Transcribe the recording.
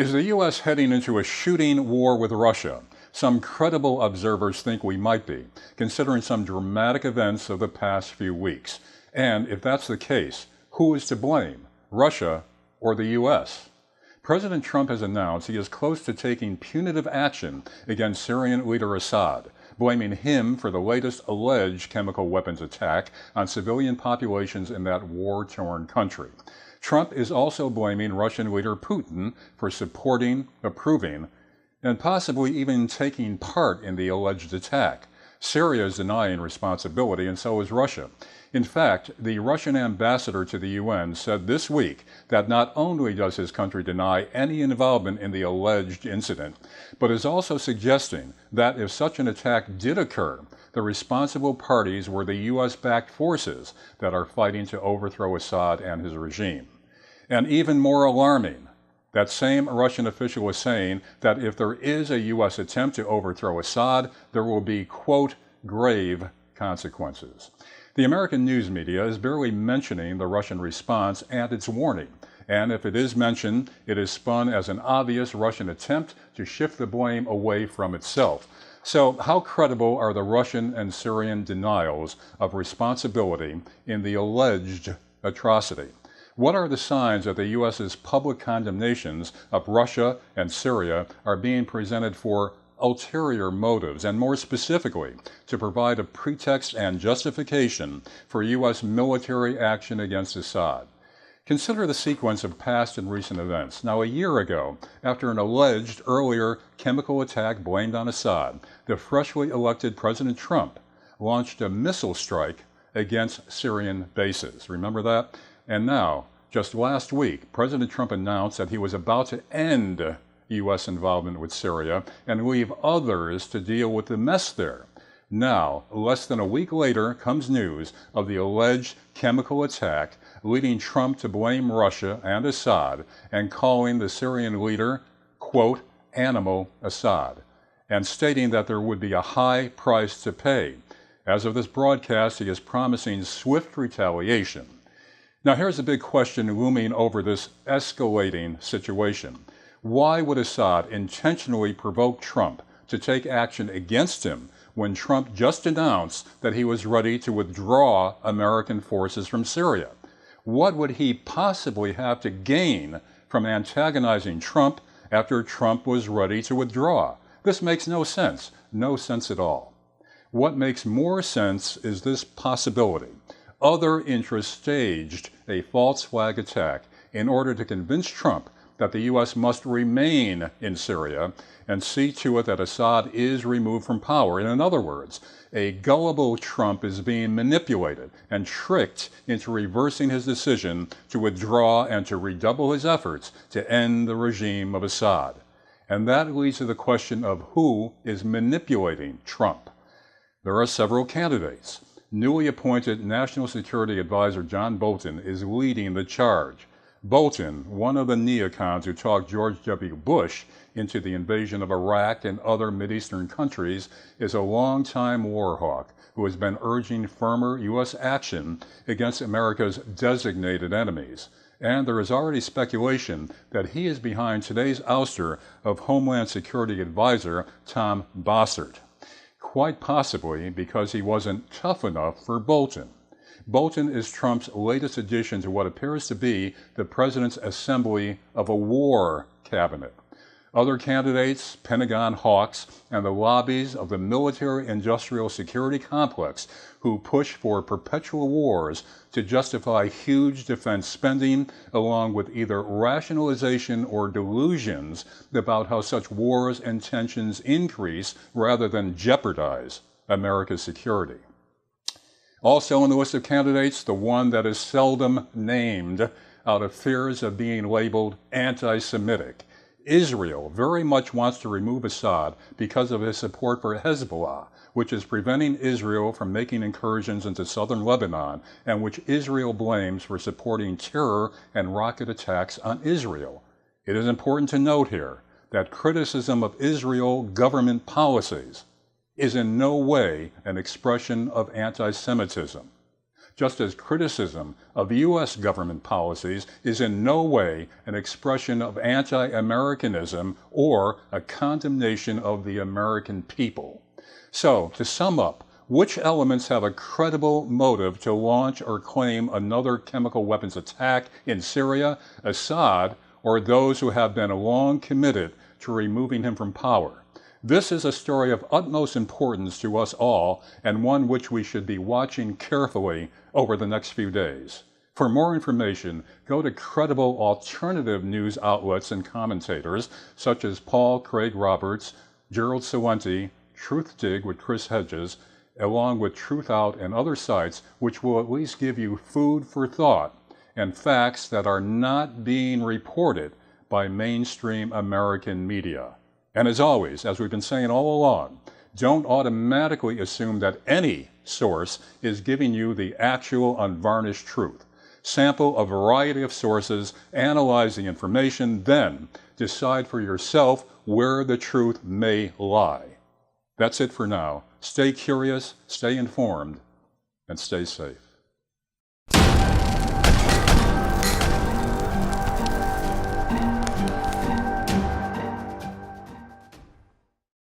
Is the U.S. heading into a shooting war with Russia? Some credible observers think we might be, considering some dramatic events of the past few weeks. And if that's the case, who is to blame, Russia or the U.S.? President Trump has announced he is close to taking punitive action against Syrian leader Assad, blaming him for the latest alleged chemical weapons attack on civilian populations in that war-torn country. Trump is also blaming Russian leader Putin for supporting, approving, and possibly even taking part in the alleged attack. Syria is denying responsibility, and so is Russia. In fact, the Russian ambassador to the UN said this week that not only does his country deny any involvement in the alleged incident, but is also suggesting that if such an attack did occur, the responsible parties were the U.S.-backed forces that are fighting to overthrow Assad and his regime. And even more alarming, that same Russian official was saying that if there is a U.S. attempt to overthrow Assad, there will be, quote, grave consequences. The American news media is barely mentioning the Russian response and its warning. And if it is mentioned, it is spun as an obvious Russian attempt to shift the blame away from itself. So how credible are the Russian and Syrian denials of responsibility in the alleged atrocity? What are the signs that the U.S.'s public condemnations of Russia and Syria are being presented for ulterior motives, and more specifically, to provide a pretext and justification for U.S. military action against Assad? Consider the sequence of past and recent events. Now, a year ago, after an alleged earlier chemical attack blamed on Assad, the freshly elected President Trump launched a missile strike against Syrian bases. Remember that? And now, just last week, President Trump announced that he was about to end U.S. involvement with Syria and leave others to deal with the mess there. Now, less than a week later, comes news of the alleged chemical attack, leading Trump to blame Russia and Assad and calling the Syrian leader, quote, animal Assad, and stating that there would be a high price to pay. As of this broadcast, he is promising swift retaliation. Now, here's a big question looming over this escalating situation. Why would Assad intentionally provoke Trump to take action against him when Trump just announced that he was ready to withdraw American forces from Syria? What would he possibly have to gain from antagonizing Trump after Trump was ready to withdraw? This makes no sense at all. What makes more sense is this possibility. Other interests staged a false flag attack in order to convince Trump that the U.S. must remain in Syria and see to it that Assad is removed from power. In other words, a gullible Trump is being manipulated and tricked into reversing his decision to withdraw and to redouble his efforts to end the regime of Assad. And that leads to the question of who is manipulating Trump. There are several candidates. Newly appointed National Security Advisor John Bolton is leading the charge. Bolton, one of the neocons who talked George W. Bush into the invasion of Iraq and other Mideastern countries, is a longtime war hawk who has been urging firmer U.S. action against America's designated enemies. And there is already speculation that he is behind today's ouster of Homeland Security Advisor Tom Bossert, quite possibly because he wasn't tough enough for Bolton. Bolton is Trump's latest addition to what appears to be the president's assembly of a war cabinet. Other candidates, Pentagon hawks, and the lobbies of the military-industrial security complex who push for perpetual wars to justify huge defense spending, along with either rationalization or delusions about how such wars and tensions increase rather than jeopardize America's security. Also on the list of candidates, the one that is seldom named out of fears of being labeled anti-Semitic. Israel very much wants to remove Assad because of his support for Hezbollah, which is preventing Israel from making incursions into southern Lebanon, and which Israel blames for supporting terror and rocket attacks on Israel. It is important to note here that criticism of Israel government policies is in no way an expression of anti-Semitism. just as criticism of the U.S. government policies is in no way an expression of anti-Americanism or a condemnation of the American people. So, to sum up, which elements have a credible motive to launch or claim another chemical weapons attack in Syria, Assad, or those who have been long committed to removing him from power? This is a story of utmost importance to us all, and one which we should be watching carefully over the next few days. For more information, go to credible alternative news outlets and commentators such as Paul Craig Roberts, Gerald Salenti, Truthdig with Chris Hedges, along with Truth Out and other sites which will at least give you food for thought and facts that are not being reported by mainstream American media. And as always, as we've been saying all along, don't automatically assume that any source is giving you the actual unvarnished truth. Sample a variety of sources, analyze the information, then decide for yourself where the truth may lie. That's it for now. Stay curious, stay informed, and stay safe.